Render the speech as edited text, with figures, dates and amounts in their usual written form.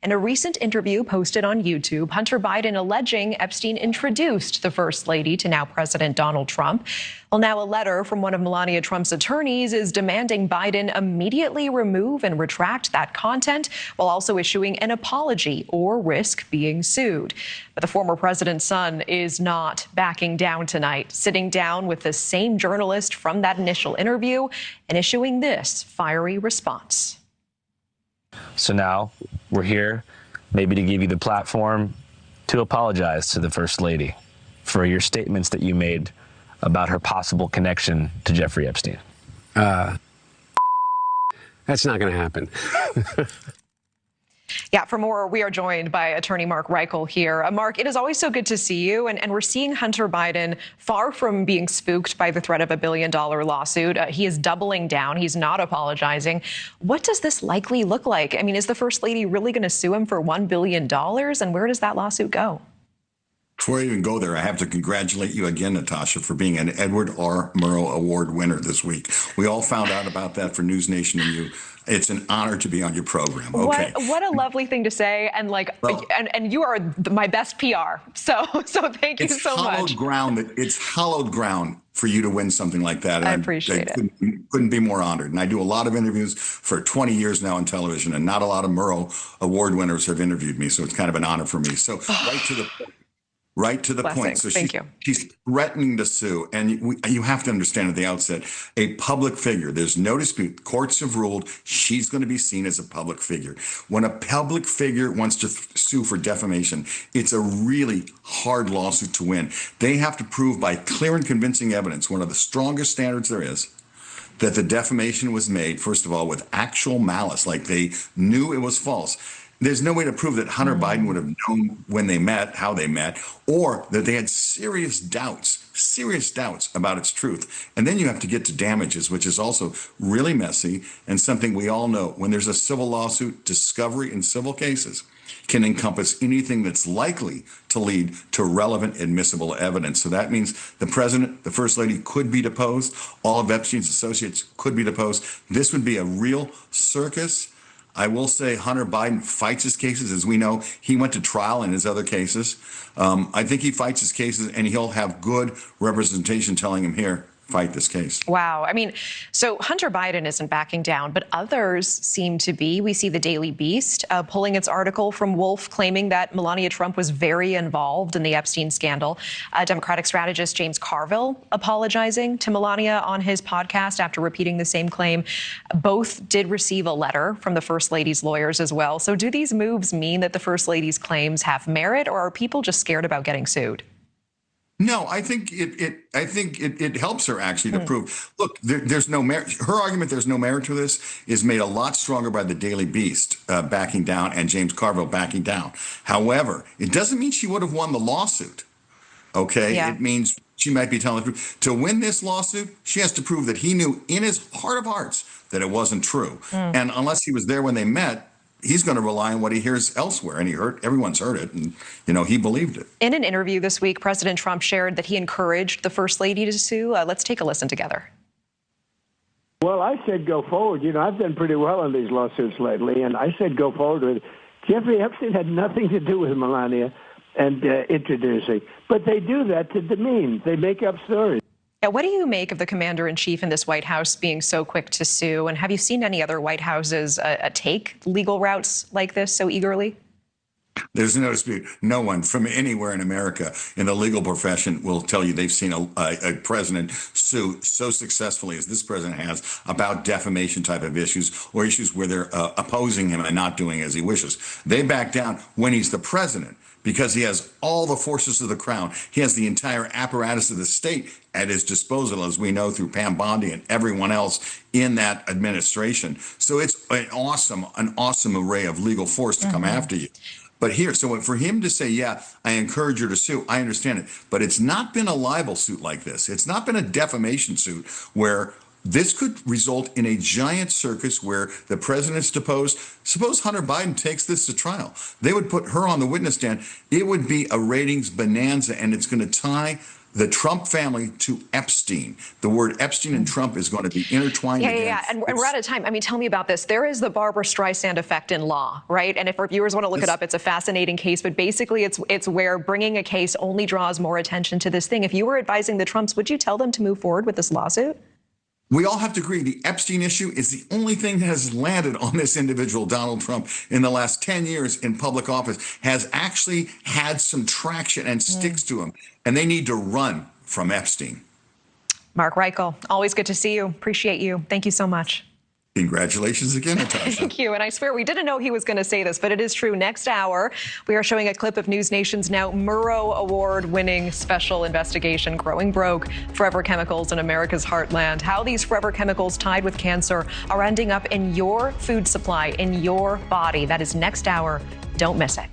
In a recent interview posted on YouTube, Hunter Biden alleging Epstein introduced the First Lady to now President Donald Trump. Well, now a letter from one of Melania Trump's attorneys is demanding Biden immediately remove and retract that content while also issuing an apology or risk being sued. But the former president's son is not backing down tonight, sitting down with the same journalist from that initial interview and issuing this fiery response. So now we're here maybe to give you the platform to apologize to the First Lady for your statements that you made about her possible connection to Jeffrey Epstein. That's not going to happen. Yeah, for more, we are joined by attorney Mark Reichel here. Mark, it is always so good to see you. And we're seeing Hunter Biden far from being spooked by the threat of $1 billion lawsuit. He is doubling down. He's not apologizing. What does this likely look like? I mean, is the First Lady really going to sue him for $1 billion? And where does that lawsuit go? Before I even go there, I have to congratulate you again, Natasha, for being an Edward R. Murrow Award winner this week. We all found out about that for NewsNation and you. It's an honor to be on your program. Okay. What a lovely thing to say, and and you are my best PR. So thank you so much. It's hallowed ground for you to win something like that. I appreciate it. Couldn't be more honored. And I do a lot of interviews for 20 years now on television, and not a lot of Murrow Award winners have interviewed me. So it's kind of an honor for me. So right to the point. So she's threatening to sue. And you have to understand at the outset, a public figure, there's no dispute. Courts have ruled she's going to be seen as a public figure. When a public figure wants to sue for defamation, it's a really hard lawsuit to win. They have to prove by clear and convincing evidence, one of the strongest standards there is, that the defamation was made, first of all, with actual malice, like they knew it was false. There's no way to prove that Hunter Biden would have known when they met, how they met, or that they had serious doubts about its truth. And then you have to get to damages, which is also really messy and something we all know. When there's a civil lawsuit, discovery in civil cases can encompass anything that's likely to lead to relevant admissible evidence. So that means the president, the First Lady could be deposed. All of Epstein's associates could be deposed. This would be a real circus. I will say Hunter Biden fights his cases. As we know, he went to trial in his other cases. I think he fights his cases, and he'll have good representation telling him, here, fight this case. Wow. I mean, so Hunter Biden isn't backing down, but others seem to be. We see the Daily Beast pulling its article from Wolf, claiming that Melania Trump was very involved in the Epstein scandal. Democratic strategist James Carville apologizing to Melania on his podcast after repeating the same claim. Both did receive a letter from the First Lady's lawyers as well. So do these moves mean that the First Lady's claims have merit, or are people just scared about getting sued? No, I think it helps her actually to prove. Look, there's no merit. Her argument, there's no merit to this, is made a lot stronger by the Daily Beast backing down and James Carville backing down. However, it doesn't mean she would have won the lawsuit. Okay, It means she might be telling the truth. To win this lawsuit, she has to prove that he knew in his heart of hearts that it wasn't true. And unless he was there when they met, he's going to rely on what he hears elsewhere, and everyone's heard it, and he believed it. In an interview this week, President Trump shared that he encouraged the First Lady to sue. Let's take a listen together. Well, I said go forward. I've done pretty well on these lawsuits lately, and I said go forward with it. Jeffrey Epstein had nothing to do with Melania and introducing, but they do that to demean. They make up stories. Yeah, what do you make of the commander-in-chief in this White House being so quick to sue? And have you seen any other White Houses take legal routes like this so eagerly? There's no dispute. No one from anywhere in America in the legal profession will tell you they've seen a president sue so successfully as this president has about defamation type of issues, or issues where they're opposing him and not doing as he wishes. They back down when he's the president, because he has all the forces of the crown. He has the entire apparatus of the state at his disposal, as we know through Pam Bondi and everyone else in that administration. So it's an awesome array of legal force to come after you. But here, so for him to say, yeah, I encourage her to sue, I understand it. But it's not been a libel suit like this. It's not been a defamation suit where this could result in a giant circus where the president's deposed. Suppose Hunter Biden takes this to trial. They would put her on the witness stand. It would be a ratings bonanza, and it's going to tie the Trump family to Epstein. The word Epstein and Trump is going to be intertwined again. Yeah. And we're out of time. I mean, tell me about this. There is the Barbara Streisand effect in law, right? And if our viewers want to look it up, it's a fascinating case. But basically, it's where bringing a case only draws more attention to this thing. If you were advising the Trumps, would you tell them to move forward with this lawsuit? We all have to agree the Epstein issue is the only thing that has landed on this individual, Donald Trump, in the last 10 years in public office, has actually had some traction and sticks to him. And they need to run from Epstein. Mark Reichel, always good to see you. Appreciate you. Thank you so much. Congratulations again, Natasha. Thank you. And I swear we didn't know he was going to say this, but it is true. Next hour, we are showing a clip of NewsNation's now Murrow Award-winning special investigation, Growing Broke, Forever Chemicals in America's Heartland. How these forever chemicals tied with cancer are ending up in your food supply, in your body. That is next hour. Don't miss it.